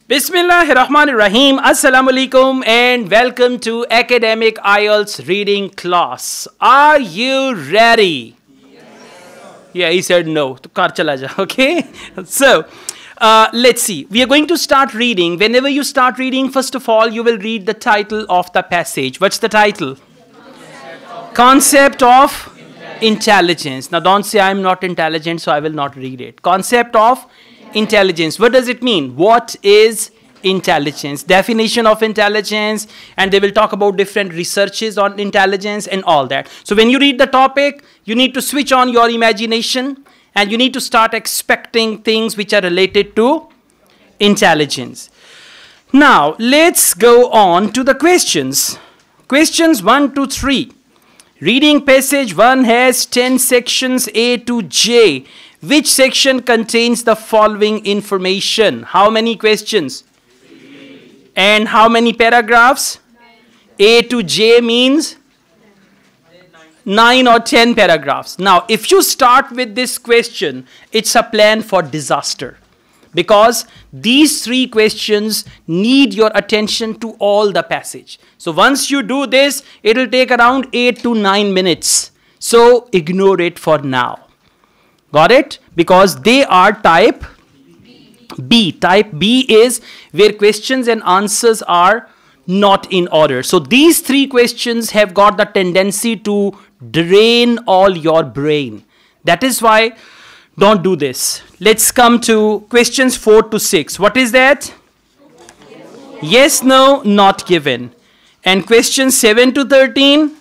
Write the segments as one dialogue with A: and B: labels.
A: Bismillahirrahmanirrahim. Assalamu alaikum and welcome to Academic Ielts reading class. Are you ready? Yes. Yeah, he said no. To kar chala ja, okay? So, let's see. We are going to start reading. Whenever you start reading, first of all, you will read the title of the passage. What's the title? Concept of intelligence. Now, don't say I'm not intelligent, so I will not read it. Concept of intelligence. What does it mean? What is intelligence? Definition of intelligence, and they will talk about different researches on intelligence and all that. So when you read the topic, you need to switch on your imagination and you need to start expecting things which are related to intelligence. Now, let's go on to the questions. Questions 1 to 3. Reading passage 1 has 10 sections A to J. Which section contains the following information? How many questions? 3. And how many paragraphs? 9. A to J means 9 or 10 paragraphs. Now, if you start with this question, it's a plan for disaster. Because these 3 questions need your attention to all the passage. So once you do this, it will take around 8 to 9 minutes. So ignore it for now. Got it? Because they are type B. Type B is where questions and answers are not in order. So these 3 questions have got the tendency to drain all your brain. That is why don't do this. Let's come to questions 4 to 6. What is that? Yes, no, not given. And questions 7 to 13?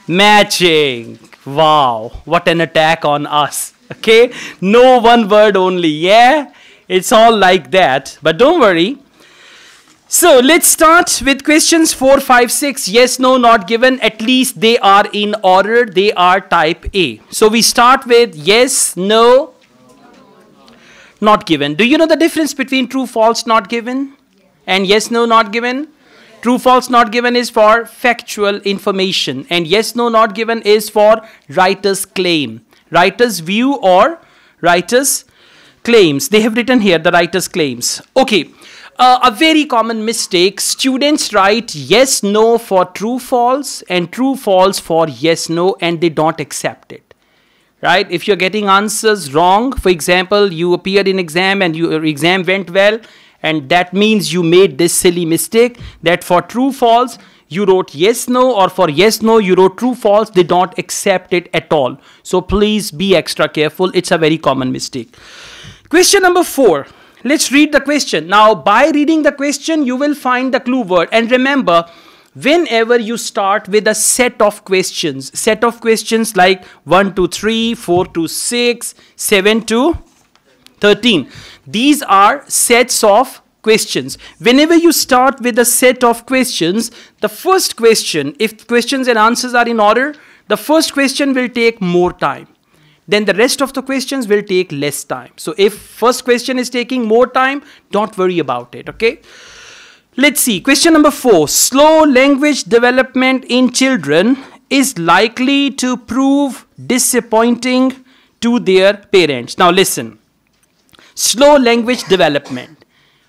A: Matching. Wow, what an attack on us. Okay, no one word only. Yeah, it's all like that. But don't worry. So let's start with questions 4, 5, 6. Yes, no, not given. At least they are in order. They are type A. So we start with yes, no, not given. Do you know the difference between true, false, not given and yes, no, not given? True, false, not given is for factual information. And yes, no, not given is for writer's claim. Writer's view or writer's claims. They have written here the writer's claims. Okay, a very common mistake. Students write yes, no for true, false and true, false for yes, no, and they don't accept it. Right? If you're getting answers wrong, for example, you appeared in exam and your exam went well, and that means you made this silly mistake that for true, false, you wrote yes, no, or for yes, no, you wrote true, false. They don't accept it at all. So please be extra careful. It's a very common mistake. Question number 4. Let's read the question. Now, by reading the question, you will find the clue word. And remember, whenever you start with a set of questions like 1 to 3, 4 to 6, 7 to 13. These are sets of questions. Whenever you start with a set of questions, the first question, if questions and answers are in order, the first question will take more time. Then the rest of the questions will take less time. So if first question is taking more time, don't worry about it, okay? Let's see. Question number 4. Slow language development in children is likely to prove disappointing to their parents. Now listen. Slow language development.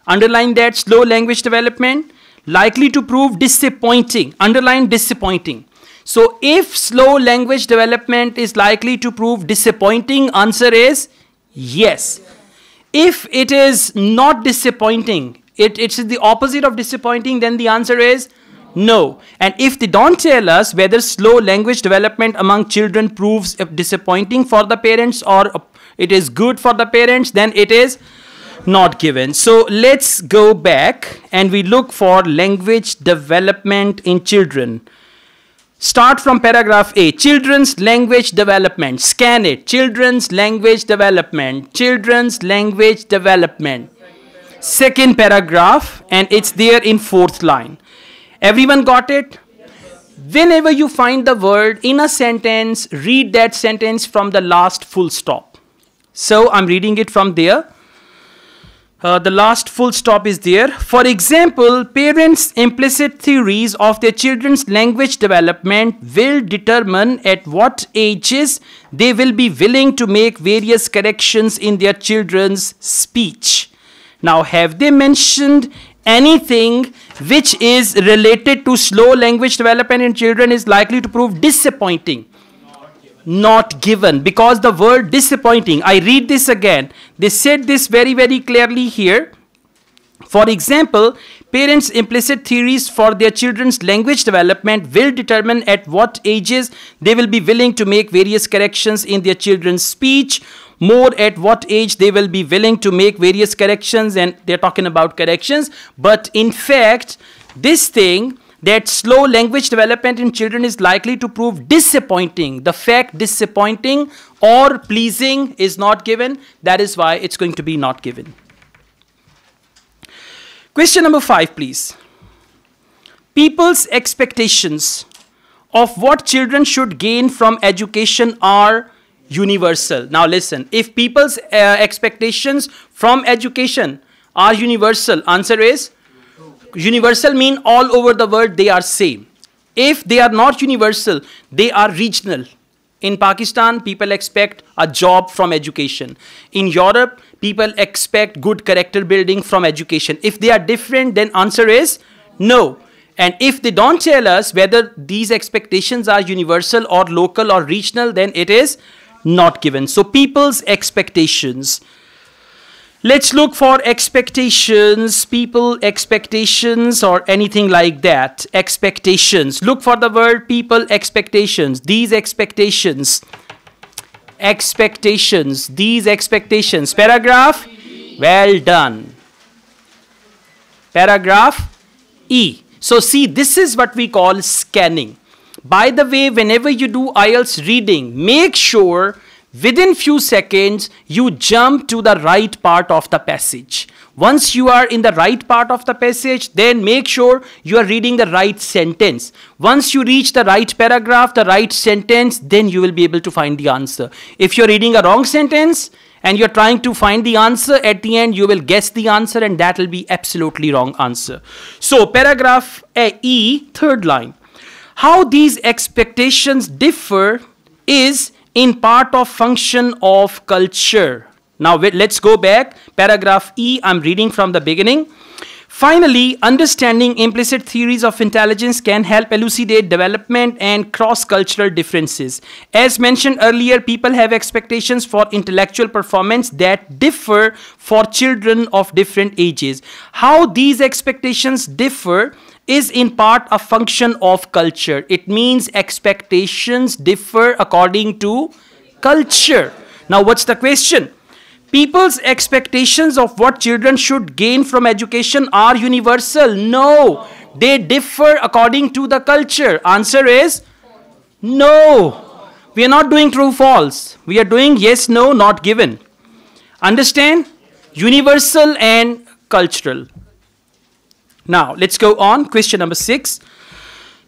A: Underline that, slow language development, likely to prove disappointing. Underline disappointing. So if slow language development is likely to prove disappointing, answer is yes. If it is not disappointing, it's the opposite of disappointing, then the answer is no. And if they don't tell us whether slow language development among children proves disappointing for the parents or it is good for the parents, then it is not given. So let's go back and we look for language development in children. Start from paragraph A. Children's language development. Scan it. Children's language development. Children's language development. Second paragraph, and it's there in 4th line. Everyone got it? Whenever you find the word in a sentence, read that sentence from the last full stop. So I'm reading it from there. The last full stop is there. For example, parents' implicit theories of their children's language development will determine at what ages they will be willing to make various corrections in their children's speech. Now, have they mentioned anything which is related to slow language development in children is likely to prove disappointing? Not given, because the word disappointing, I read this again. They said this very, very clearly here. For example, parents' implicit theories for their children's language development will determine at what ages they will be willing to make various corrections in their children's speech, more at what age they will be willing to make various corrections, and they're talking about corrections. But in fact, this thing, that slow language development in children is likely to prove disappointing. The fact disappointing or pleasing is not given. That is why it's going to be not given. Question number 5, please. People's expectations of what children should gain from education are universal. Now listen, if people's expectations from education are universal, answer is universal mean all over the world they are same. If they are not universal, they are regional. In Pakistan, people expect a job from education. In Europe, people expect good character building from education. If they are different, then answer is no. And if they don't tell us whether these expectations are universal or local or regional, then it is not given. So people's expectations. Let's look for expectations, people expectations, or anything like that. Expectations. Look for the word people expectations. These expectations. Expectations. These expectations. Paragraph. Well done. Paragraph E. So see, this is what we call scanning. By the way, whenever you do IELTS reading, make sure within few seconds, you jump to the right part of the passage. Once you are in the right part of the passage, then make sure you are reading the right sentence. Once you reach the right paragraph, the right sentence, then you will be able to find the answer. If you're reading a wrong sentence and you're trying to find the answer, at the end you will guess the answer, and that will be absolutely wrong answer. So paragraph E, third line. How these expectations differ is in part of function of culture. Now let's go back. Paragraph E, I'm reading from the beginning. Finally, understanding implicit theories of intelligence can help elucidate development and cross-cultural differences. As mentioned earlier, people have expectations for intellectual performance that differ for children of different ages. How these expectations differ is in part a function of culture. It means expectations differ according to culture. Now what's the question? People's expectations of what children should gain from education are universal. No, they differ according to the culture. Answer is no. We are not doing true false. We are doing yes, no, not given. Understand? Universal and cultural. Now, let's go on. Question number 6.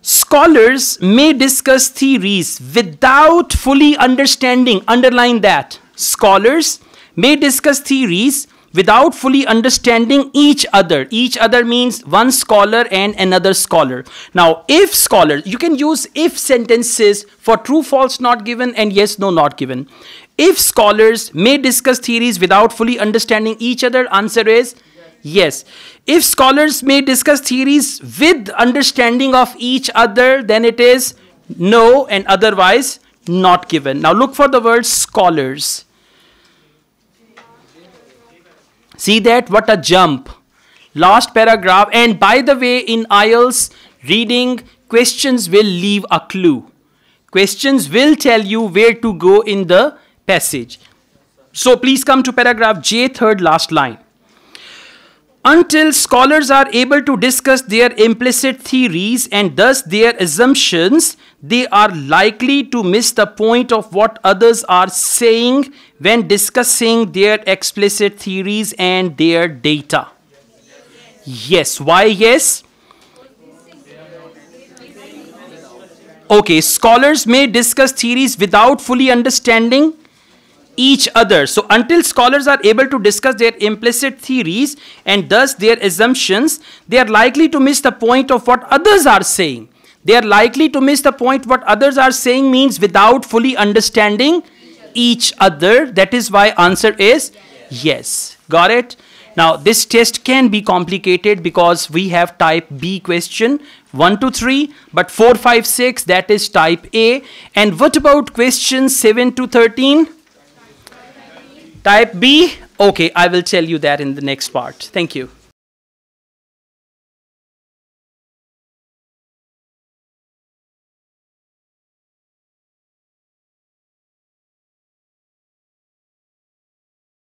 A: Scholars may discuss theories without fully understanding. Underline that. Scholars may discuss theories without fully understanding each other. Each other means one scholar and another scholar. Now, if scholars, you can use if sentences for true, false, not given, and yes, no, not given. If scholars may discuss theories without fully understanding each other, answer is yes. If scholars may discuss theories with understanding of each other, then it is no, and otherwise not given. Now look for the word scholars. See that? What a jump. Last paragraph. And by the way, in IELTS reading, questions will leave a clue. Questions will tell you where to go in the passage. So please come to paragraph J, third last line. Until scholars are able to discuss their implicit theories and thus their assumptions, they are likely to miss the point of what others are saying when discussing their explicit theories and their data. Yes. Why yes? Okay, scholars may discuss theories without fully understanding each other. So until scholars are able to discuss their implicit theories and thus their assumptions, they are likely to miss the point of what others are saying. They are likely to miss the point what others are saying means without fully understanding each other. That is why answer is yes. Got it? Now, this test can be complicated because we have type B question, 1 to 3, but 4, 5, 6, that is type A. And what about questions 7 to 13? Type B? Okay, I will tell you that in the next part. Thank you.